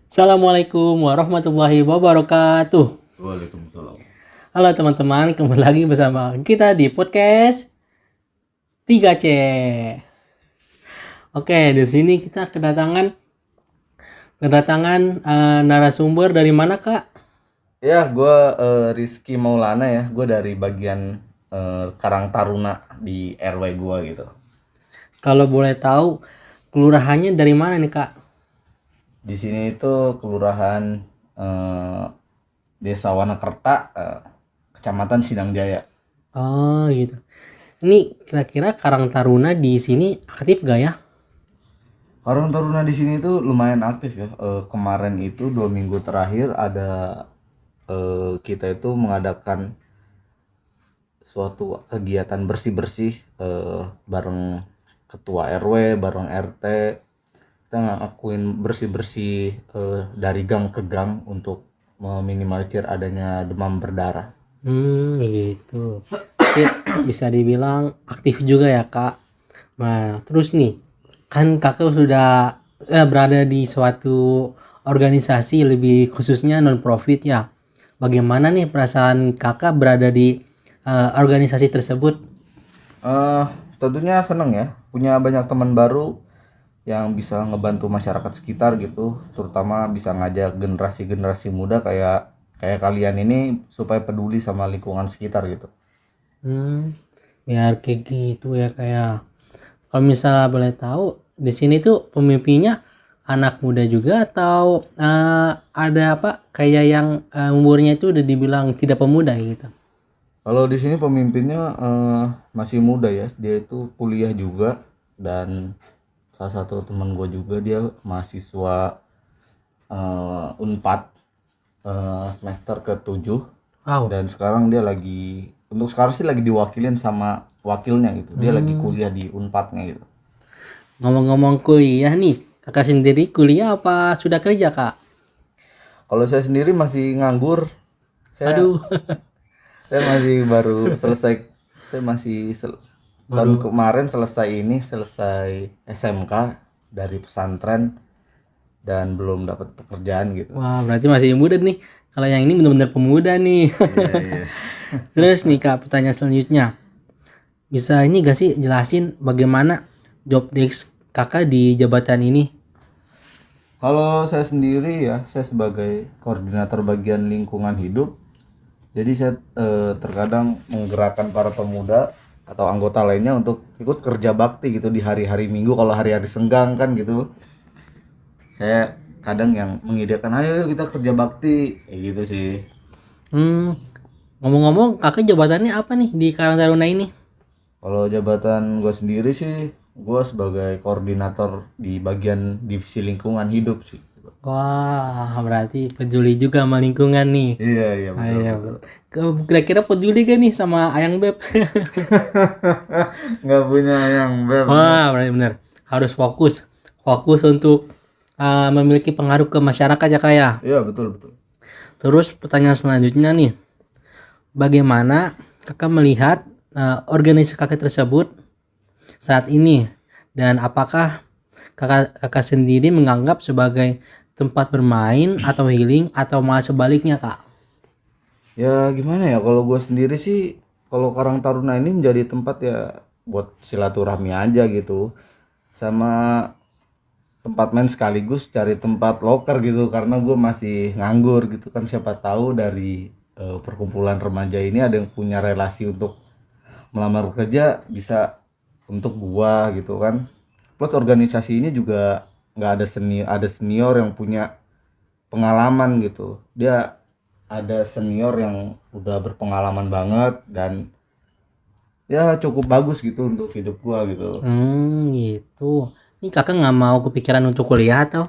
Assalamualaikum warahmatullahi wabarakatuh. Waalaikumsalam. Halo teman-teman, kembali lagi bersama kita di podcast 3C. Oke, di sini kita kedatangan narasumber dari mana, Kak? Ya, gue Rizky Maulana ya. Gue dari bagian Karang Taruna di RW gue gitu. Kalau boleh tahu, kelurahannya dari mana nih, Kak? Di sini itu kelurahan eh, Desa Wanakerta, Kecamatan Sidang Jaya. Oh, gitu. Ini kira-kira Karang Taruna di sini aktif gak ya? Karang Taruna di sini tuh lumayan aktif ya. Kemarin itu 2 minggu terakhir ada kita itu mengadakan suatu kegiatan bersih-bersih bareng ketua RW, bareng RT. Kita ngelakuin bersih-bersih dari gang ke gang untuk meminimalisir adanya demam berdarah. Gitu. Jadi, bisa dibilang aktif juga ya, Kak. Nah, terus nih, kan Kakak sudah berada di suatu organisasi, lebih khususnya non-profit ya. Bagaimana nih perasaan Kakak berada di organisasi tersebut? Eh Tentunya seneng ya, punya banyak teman baru yang bisa ngebantu masyarakat sekitar gitu, terutama bisa ngajak generasi-generasi muda kayak kayak kalian ini supaya peduli sama lingkungan sekitar gitu. Biar kayak gitu ya, kayak kalau misalnya boleh tahu, di sini tuh pemimpinnya anak muda juga atau ada apa kayak yang umurnya itu udah dibilang tidak pemuda gitu. Kalau di sini pemimpinnya masih muda ya, dia itu kuliah juga, dan salah satu teman gue juga dia mahasiswa Unpad semester ke-7, Wow. dan sekarang dia lagi, untuk sekarang sih lagi diwakilin sama wakilnya gitu. Dia lagi kuliah di Unpadnya gitu. Ngomong-ngomong kuliah nih, Kakak sendiri kuliah apa sudah kerja, Kak? Kalau saya sendiri masih nganggur. Saya Aduh. saya masih baru selesai. Saya masih tahun kemarin selesai SMK dari pesantren dan belum dapat pekerjaan gitu. Wah, berarti masih muda nih. Kalau yang ini benar-benar pemuda nih. Iya, iya. Terus nih, Kak, pertanyaan selanjutnya. Bisa ini gak sih jelasin bagaimana job desk Kakak di jabatan ini? Kalau saya sendiri ya, saya sebagai koordinator bagian lingkungan hidup. Jadi saya terkadang menggerakkan para pemuda atau anggota lainnya untuk ikut kerja bakti gitu di hari-hari Minggu, kalau hari-hari senggang kan gitu. Saya kadang yang mengideakan, ayo kita kerja bakti kayak gitu sih. Hmm, Ngomong-ngomong, Kakak jabatannya apa nih di Karang Taruna ini? Kalau jabatan gue sendiri sih, gue sebagai koordinator di bagian divisi lingkungan hidup sih. Wah, berarti peduli juga sama lingkungan nih. Iya, iya, Ah, betul, iya. betul. Kira-kira peduli gak nih sama Ayang Beb? Nggak punya yang beb. Wah, benar-benar harus fokus untuk memiliki pengaruh ke masyarakat ya, Kak ya. Iya, betul, betul. Terus pertanyaan selanjutnya nih, bagaimana Kakak melihat organisasi Kakak tersebut saat ini, dan apakah kakak sendiri menganggap sebagai tempat bermain atau healing atau malah sebaliknya, Kak? Ya gimana ya, kalau gue sendiri sih, kalau Karang Taruna ini menjadi tempat ya buat silaturahmi aja gitu, sama tempat main sekaligus cari tempat loker gitu, karena gue masih nganggur gitu kan. Siapa tahu dari perkumpulan remaja ini ada yang punya relasi untuk melamar kerja, bisa untuk gua gitu kan. Plus organisasi ini juga nggak ada senior yang punya pengalaman gitu. Dia ada senior yang udah berpengalaman banget, dan ya cukup bagus gitu untuk hidup gua gitu. Gitu. Ini Kakak nggak mau kepikiran untuk kuliah atau?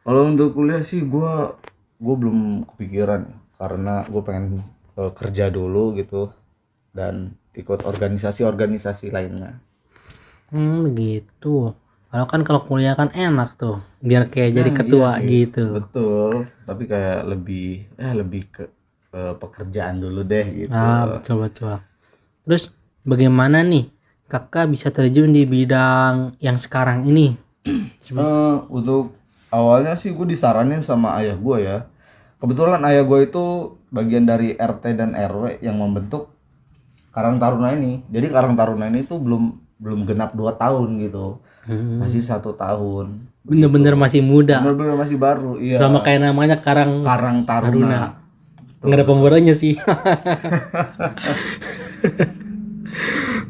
Kalau untuk kuliah sih gua belum kepikiran, karena gue pengen kerja dulu gitu dan ikut organisasi-organisasi lainnya. Gitu. Kalau kan kalau kuliah kan enak tuh, biar kayak jadi Nah, iya ketua sih, gitu. betul. Tapi kayak lebih ke pekerjaan dulu deh gitu. Betul-betul. Terus bagaimana nih Kakak bisa terjun di bidang yang sekarang ini? Untuk awalnya sih gue disaranin sama ayah gue ya. Kebetulan ayah gue itu bagian dari RT dan RW yang membentuk Karang Taruna ini. Jadi Karang Taruna ini tuh belum belum genap 2 tahun gitu. Masih 1 tahun. Bener-bener Begitu. masih muda. Bener-bener masih baru. Iya. Sama kayak namanya Karang Karang Taruna. Taruna. Nggak ada Betul. pemboranya sih.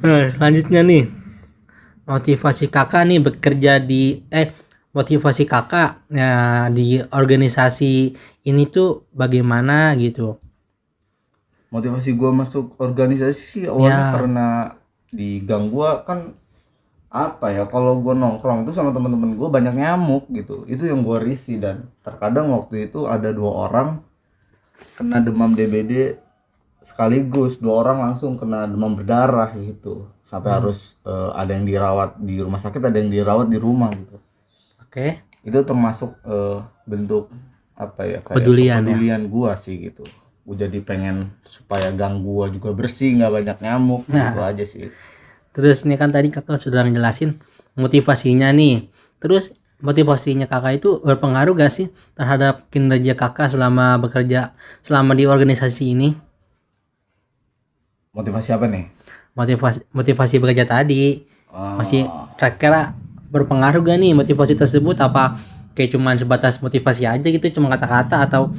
Nah, selanjutnya nih, motivasi kakak nih bekerja di motivasi kakak ya, di organisasi ini tuh bagaimana gitu? Motivasi gue masuk organisasi sih awalnya Ya, karena di gang gue kan apa ya, kalau gue nongkrong tuh sama temen-temen gue banyak nyamuk gitu, itu yang gue risih. Dan terkadang waktu itu ada 2 orang kena demam DBD sekaligus, 2 orang langsung kena demam berdarah gitu, sampai harus ada yang dirawat di rumah sakit, ada yang dirawat di rumah gitu. oke. Itu termasuk bentuk apa ya, kayak Kepedulian ya. kepedulian gua sih gitu. Gua jadi pengen supaya gang gua juga bersih, nggak banyak nyamuk, gitu Nah, aja sih. terus ini kan tadi kakak sudah ngejelasin motivasinya nih. Terus motivasinya kakak itu berpengaruh gak sih terhadap kinerja kakak selama bekerja selama di organisasi ini? Motivasi apa nih? Motivasi bekerja tadi masih Ah, kira-kira berpengaruh gak nih motivasi tersebut, apa kayak cuman sebatas motivasi aja gitu, cuma kata-kata, atau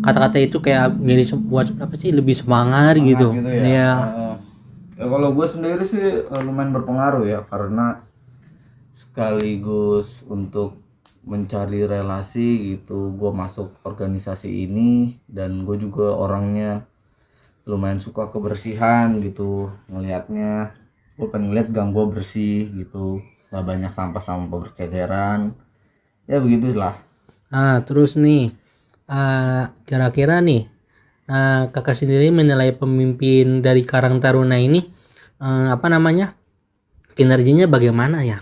kata-kata itu kayak jadi buat apa sih lebih semangat semangat gitu gitu ya. ya. Ya kalau gue sendiri sih lumayan berpengaruh ya, karena sekaligus untuk mencari relasi gitu gue masuk organisasi ini. Dan gue juga orangnya lumayan suka kebersihan gitu, ngelihatnya gue pengen lihat gang gue bersih gitu, nggak banyak sampah-sampah berceceran, ya begitulah. Nah, terus nih, kira-kira nih, kakak sendiri menilai pemimpin dari Karang Taruna ini, apa namanya, kinerjanya bagaimana ya?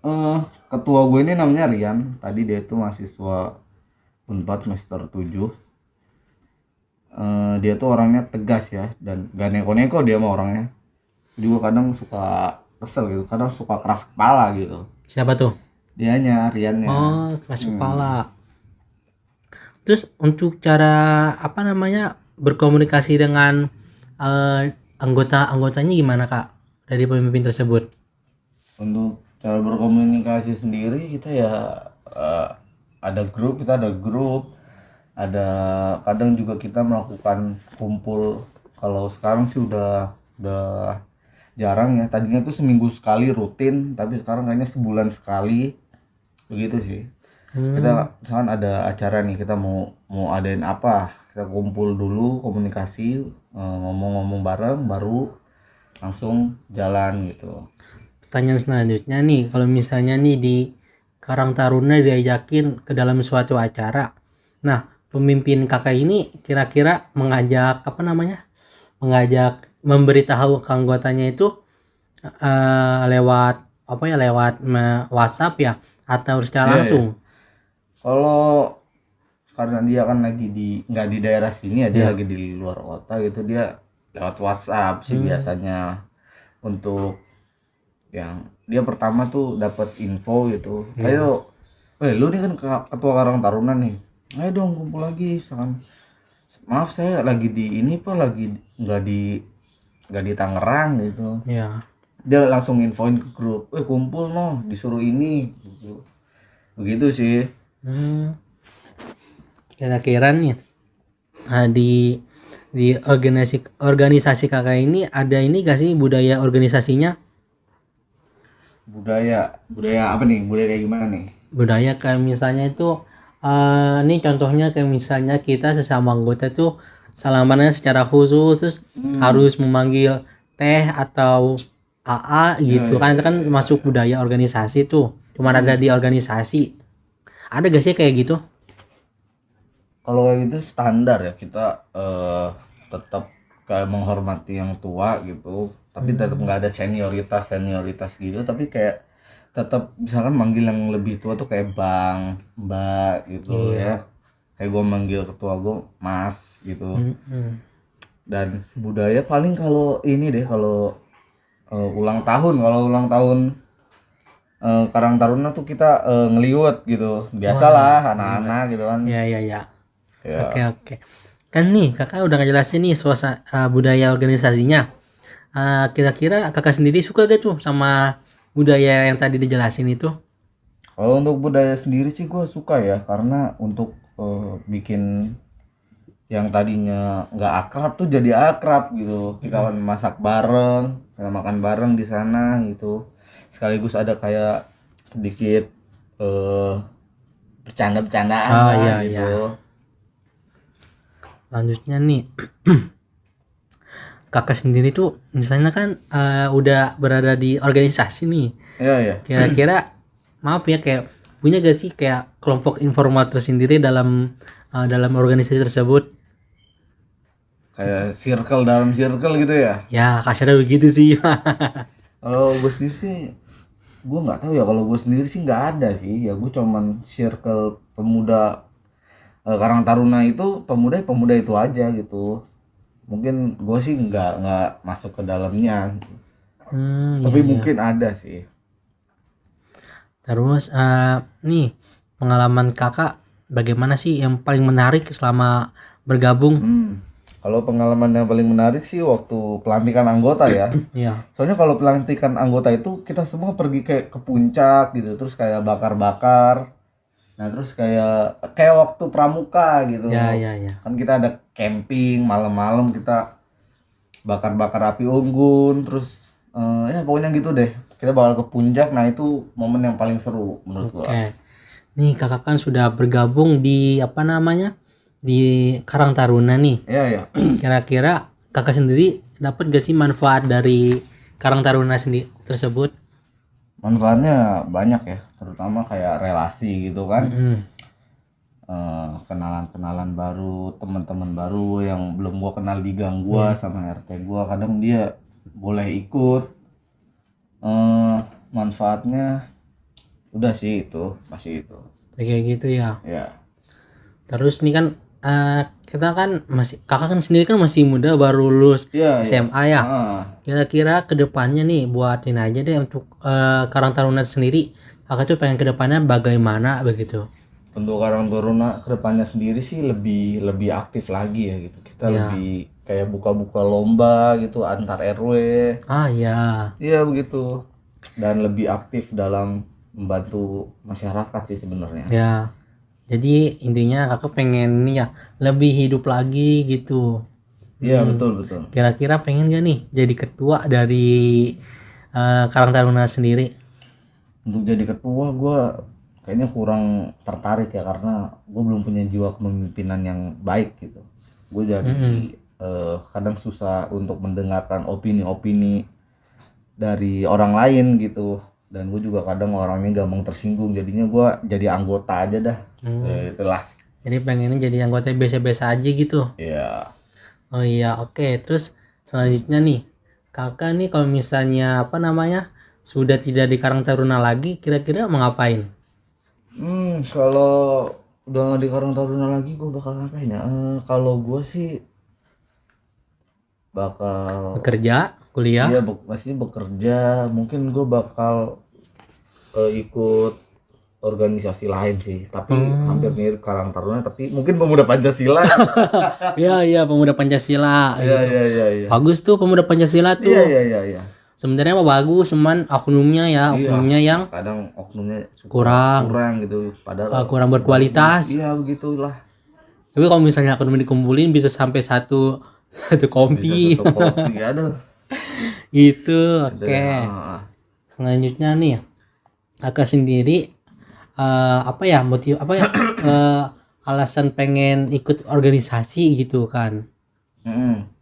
eh Ketua gue ini namanya Rian, tadi dia itu mahasiswa Unpad semester 7. Dia tuh orangnya tegas ya, dan gak neko-neko dia mah orangnya. Juga kadang suka kesel gitu, kadang suka keras kepala gitu. Siapa tuh? Dianya, Riannya. Oh, keras kepala. Terus untuk cara apa namanya berkomunikasi dengan anggota-anggotanya gimana kak dari pemimpin tersebut? Untuk cara berkomunikasi sendiri kita ya eh, kita ada grup, ada kadang juga kita melakukan kumpul. Kalau sekarang sih udah jarang ya, tadinya tuh seminggu sekali rutin, tapi sekarang kayaknya sebulan sekali begitu sih. Kita misalkan ada acara nih, kita mau mau adain apa, kita kumpul dulu, komunikasi, ngomong-ngomong bareng, baru langsung jalan gitu. Pertanyaan selanjutnya nih, kalau misalnya nih di Karang Taruna diajakin ke dalam suatu acara, nah pemimpin kakak ini kira-kira mengajak apa namanya, mengajak memberitahu ke anggotanya itu lewat apa ya, lewat WhatsApp ya, atau secara Iya, iya. langsung? Kalau karena dia kan lagi nggak di daerah sini ya, dia Ya. lagi di luar kota gitu, dia lewat WhatsApp sih biasanya. Untuk yang dia pertama tuh dapat info gitu, ayo, lu nih kan ketua Karang Taruna nih, ayo dong kumpul lagi, misalkan maaf saya lagi di ini pak, lagi nggak di Tangerang gitu, Ya. dia langsung infoin ke grup, kumpul noh disuruh ini gitu. Begitu sih. Hmm, kira-kira nih di organisasi kakak ini ada ini gak sih budaya organisasinya? Budaya apa nih, budaya kayak gimana nih? Budaya kayak misalnya itu ini contohnya kayak misalnya kita sesama anggota tuh salamannya secara khusus, terus harus memanggil teh atau AA Ya, gitu ya, kan, itu ya, kan ya. masuk budaya organisasi tuh, cuma ada di organisasi. Ada gak sih kayak gitu? Kalau kayak gitu standar ya, kita tetap kayak menghormati yang tua gitu, tapi tetap nggak ada senioritas senioritas gitu, tapi kayak tetap misalkan manggil yang lebih tua tuh kayak bang, mbak gitu Iya. ya, kayak gue manggil ketua gue mas gitu. Mm-mm. Dan budaya paling kalau ini deh, kalau ulang tahun Karang Taruna tuh kita ngeliwet gitu. Biasalah anak-anak gitu kan. Ya ya ya. Ya. Oke. Kan nih kakak udah ngejelasin nih suasana budaya organisasinya. Kira-kira kakak sendiri suka gak tuh sama budaya yang tadi dijelasin itu? Kalau untuk budaya sendiri sih gue suka ya, karena untuk bikin yang tadinya nggak akrab tuh jadi akrab gitu. Kita kan masak bareng, kita makan bareng di sana gitu. Sekaligus ada kayak sedikit bercanda-bercandaan lah iya, gitu. Lanjutnya nih, kakak sendiri tuh misalnya kan udah berada di organisasi nih. Iya ya. Kira-kira maaf ya kayak punya gak sih kayak kelompok informal tersendiri dalam organisasi tersebut? Kayak circle dalam circle gitu ya. Ya kasarnya begitu sih. Kalau gue sendiri sih, gue nggak tahu ya. Kalau gue sendiri sih nggak ada sih. Ya gue cuman circle pemuda Karang Taruna itu pemuda itu aja gitu. Mungkin gue sih nggak masuk ke dalamnya. Tapi Iya. mungkin ada sih. Terus nih pengalaman kakak bagaimana sih yang paling menarik selama bergabung? Kalau pengalaman yang paling menarik sih waktu pelantikan anggota ya. Iya. Soalnya kalau pelantikan anggota itu kita semua pergi kayak ke puncak gitu, terus kayak bakar-bakar. Nah, terus kayak waktu pramuka gitu. Ya. Kan kita ada camping malam-malam, kita bakar-bakar api unggun, terus ya pokoknya gitu deh. Kita bakal ke puncak. Nah, itu momen yang paling seru menurut gua. Oke. Nih kakak kan sudah bergabung di apa namanya? Di Karang Taruna nih. Iya, ya. Kira-kira kakak sendiri dapat gak sih manfaat dari Karang Taruna sendiri tersebut? Manfaatnya banyak ya, terutama kayak relasi gitu kan. Kenalan-kenalan baru, teman-teman baru yang belum gua kenal di gang gua sama RT gua, kadang dia boleh ikut. Manfaatnya udah sih itu, masih itu. Kayak gitu ya. Ya. Terus nih kan kita kan kakak kan sendiri kan masih muda baru lulus Iya, SMA ya. Kira-kira kedepannya nih buatin aja deh untuk Karang Taruna sendiri. Kakak tuh pengen kedepannya bagaimana begitu? Untuk Karang Taruna kedepannya sendiri sih lebih aktif lagi ya gitu. Kita lebih kayak buka-buka lomba gitu antar RW. Ya. Iya begitu. Dan lebih aktif dalam membantu masyarakat sih sebenarnya. Ya. Jadi intinya kakak pengen nih ya lebih hidup lagi gitu. Iya betul. Kira-kira pengen gak nih jadi ketua dari Karang Taruna sendiri? Untuk jadi ketua gue kayaknya kurang tertarik ya, karena gue belum punya jiwa kepemimpinan yang baik gitu. Gue jadi kadang susah untuk mendengarkan opini-opini dari orang lain gitu. Dan gue juga kadang orangnya gampang tersinggung, jadinya gue jadi anggota aja dah. Itulah. Jadi pengennya jadi anggota biasa-biasa aja gitu. Iya. Oh iya, oke. Terus selanjutnya nih, kakak nih kalau misalnya apa namanya sudah tidak di Karang Taruna lagi, kira-kira mau ngapain? Kalau udah nggak di Karang Taruna lagi, gue bakal ngapain ya? Kalau gue sih bakal Bekerja, kuliah? Iya, pastinya bekerja. Mungkin gue bakal ikut organisasi lain sih, tapi hampir mirip Karang Taruna, tapi mungkin pemuda Pancasila. Iya, pemuda Pancasila. Iya, gitu. iya. Bagus tuh pemuda Pancasila tuh. Iya. Sebenarnya mah bagus, cuman oknumnya yang kadang oknumnya kurang gitu, padahal kurang berkualitas. Iya, begitulah. Tapi kalau misalnya oknum dikumpulin bisa sampai satu kompi. Bisa satu kopi, aduh. Gitu, oke. Ya. Selanjutnya nih, kakak sendiri alasan pengen ikut organisasi gitu kan?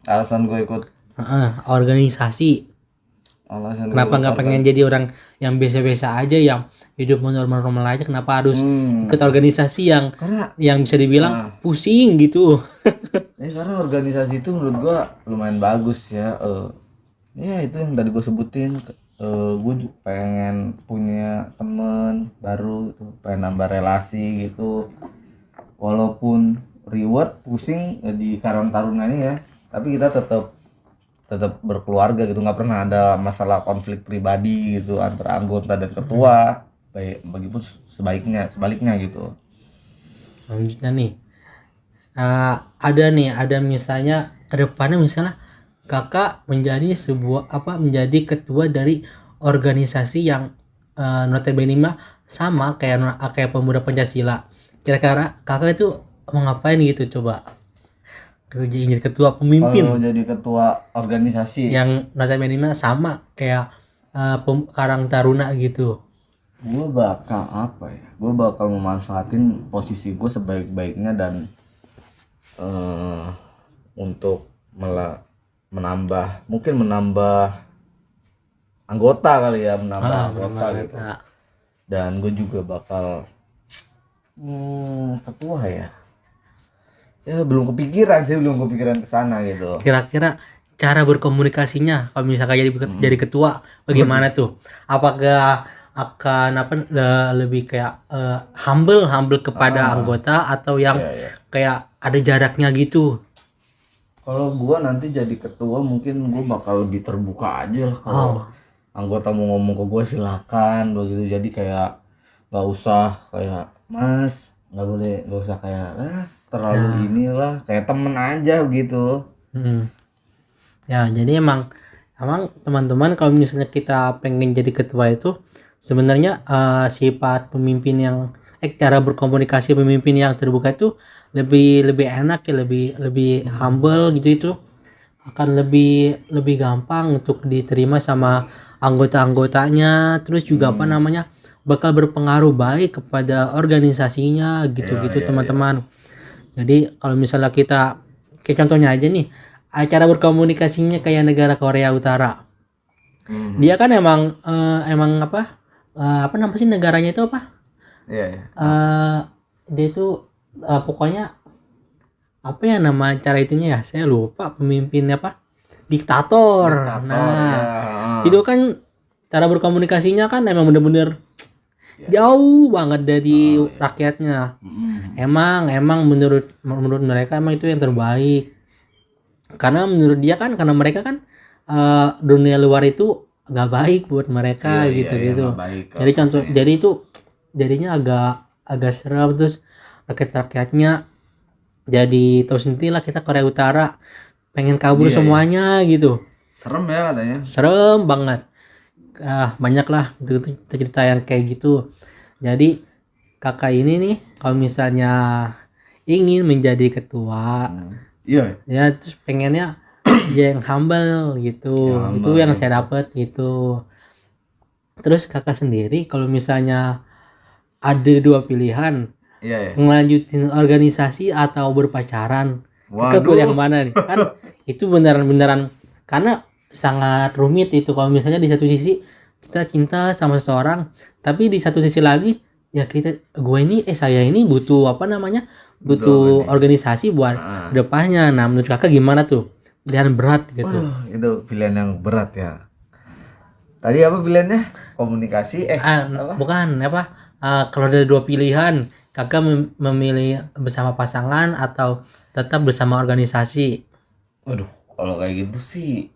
Alasan gue ikut Organisasi. alasan Kenapa nggak pengen jadi orang yang biasa-biasa aja, yang hidup normal-normal aja? Kenapa harus ikut organisasi yang bisa dibilang pusing gitu? Karena organisasi itu menurut gua lumayan bagus ya. Ya itu yang tadi gue sebutin. Gue pengen punya temen baru gitu, pengen nambah relasi gitu. Walaupun reward pusing di Karang Taruna ini ya, tapi kita tetap tetap berkeluarga gitu, nggak pernah ada masalah konflik pribadi gitu antara anggota dan ketua, baik begipun sebaliknya gitu. Selanjutnya nih, ada misalnya kedepannya misalnya kakak menjadi menjadi ketua dari organisasi yang notabene mah sama kayak pemuda Pancasila. Kira-kira kakak itu mau ngapain gitu coba? Jadi ketua pemimpin Kalau jadi ketua organisasi, yang notabene mah sama kayak Karang Taruna gitu. gue bakal apa ya? Gue bakal memanfaatin posisi gue sebaik-baiknya dan eh untuk menambah anggota kali ya, menambah anggota gitu. Dan gue juga bakal ketua ya. Ya belum kepikiran ke sana gitu. Kira-kira cara berkomunikasinya kalau misalkan jadi ketua bagaimana tuh? Apakah akan lebih kayak humble kepada anggota atau yang kayak ada jaraknya gitu? Kalau gua nanti jadi ketua mungkin gua bakal lebih terbuka aja lah, kalau anggota mau ngomong ke gua silakan begitu. Jadi kayak nggak usah kayak mas, nggak usah kayak terlalu inilah, kayak temen aja gitu. Ya, jadi emang teman-teman kalau misalnya kita pengen jadi ketua itu sebenarnya sifat pemimpin yang cara berkomunikasi pemimpin yang terbuka itu lebih enak ya, lebih humble gitu, itu akan lebih gampang untuk diterima sama anggota-anggotanya, terus juga bakal berpengaruh baik kepada organisasinya gitu-gitu teman-teman. Jadi kalau misalnya kita kayak contohnya aja nih, acara berkomunikasinya kayak negara Korea Utara. Dia kan emang apa namanya sih negaranya itu apa? Dia itu pokoknya apa ya nama cara itunya ya, saya lupa, pemimpinnya apa, diktator. Itu kan cara berkomunikasinya kan emang bener-bener jauh banget dari rakyatnya. Emang menurut mereka emang itu yang terbaik, karena menurut dia kan, karena mereka kan dunia luar itu nggak baik buat mereka gitu. Jadi itu jadinya agak serem, terus rakyatnya jadi tahu sendiri lah, kita Korea Utara pengen kabur semuanya gitu. Serem ya katanya. Serem banget. Banyak lah gitu cerita yang kayak gitu. Jadi kakak ini nih kalau misalnya ingin menjadi ketua, ya terus pengennya yang humble gitu. Itu yang saya dapat gitu. Terus kakak sendiri kalau misalnya ada dua pilihan, ngelanjutin organisasi atau berpacaran, kakak pilih yang mana nih? Kan itu beneran karena sangat rumit itu kalau misalnya di satu sisi kita cinta sama seseorang, tapi di satu sisi lagi ya saya ini butuh organisasi buat kedepannya. Nah menurut kakak gimana tuh? Pilihan berat gitu. Itu pilihan yang berat ya. Tadi apa pilihannya? Komunikasi apa? Bukan apa, kalau ada dua pilihan, kakak memilih bersama pasangan atau tetap bersama organisasi? Waduh, kalau kayak gitu sih,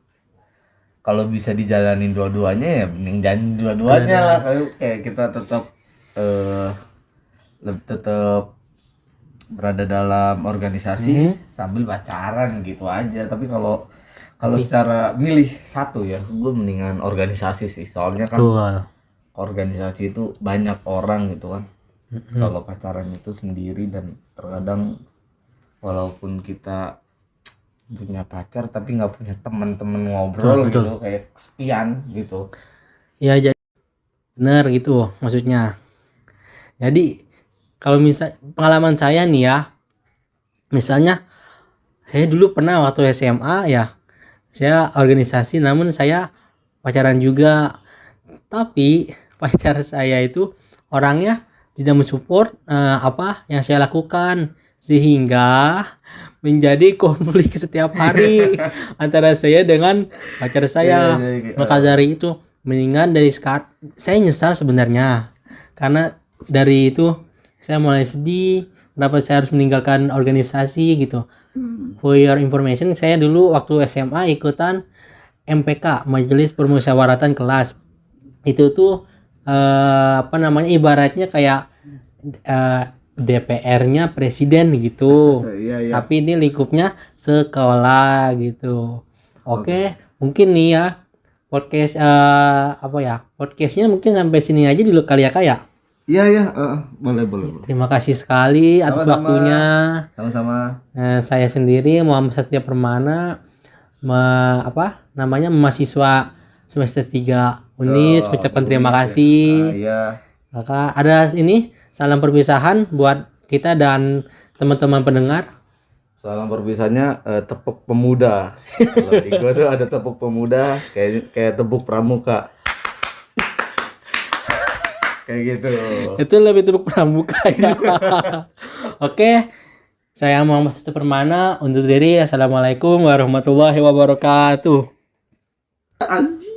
kalau bisa dijalanin dua-duanya ya mending jalanin dua-duanya lah. Kayak kita tetap berada dalam organisasi sambil pacaran gitu aja. Tapi kalau secara milih satu ya, gue mendingan organisasi sih. Soalnya kan organisasi itu banyak orang gitu kan. Kalau pacaran itu sendiri, dan terkadang walaupun kita punya pacar tapi nggak punya teman-teman ngobrol gitu, kayak kesepian gitu. Ya jadi bener gitu maksudnya. Jadi kalau pengalaman saya nih ya, misalnya saya dulu pernah waktu SMA ya, saya organisasi namun saya pacaran juga, tapi pacar saya itu orangnya tidak mensupport apa yang saya lakukan, sehingga menjadi konflik setiap hari antara saya dengan pacar saya. Maka dari itu mendingan dari sekarang, saya nyesal sebenarnya, karena dari itu saya mulai sedih kenapa saya harus meninggalkan organisasi gitu. For your information, saya dulu waktu SMA ikutan MPK, Majelis Permusyawaratan Kelas. Itu tuh ibaratnya kayak DPR-nya presiden gitu. Iya, iya. Tapi ini lingkupnya sekolah gitu. Oke, mungkin nih ya podcast podcastnya mungkin sampai sini aja dulu kali ya Kak ya. Iya, iya, boleh, boleh, boleh. Terima kasih sekali atas Sama-sama. waktunya. Sama-sama. Saya sendiri Muhammad Satya Permana, mahasiswa semester 3 Unis, ucapkan terima kasih. Iya. Kakak, ada ini salam perpisahan buat kita dan teman-teman pendengar. Salam perpisahannya tepuk pemuda. Kalau di gua tuh ada tepuk pemuda kayak tepuk pramuka. Kayak gitu. Itu lebih tepuk pramuka ya. Oke, saya Muhammad Satya Permana undur diri. Assalamualaikum warahmatullahi wabarakatuh. Anjing.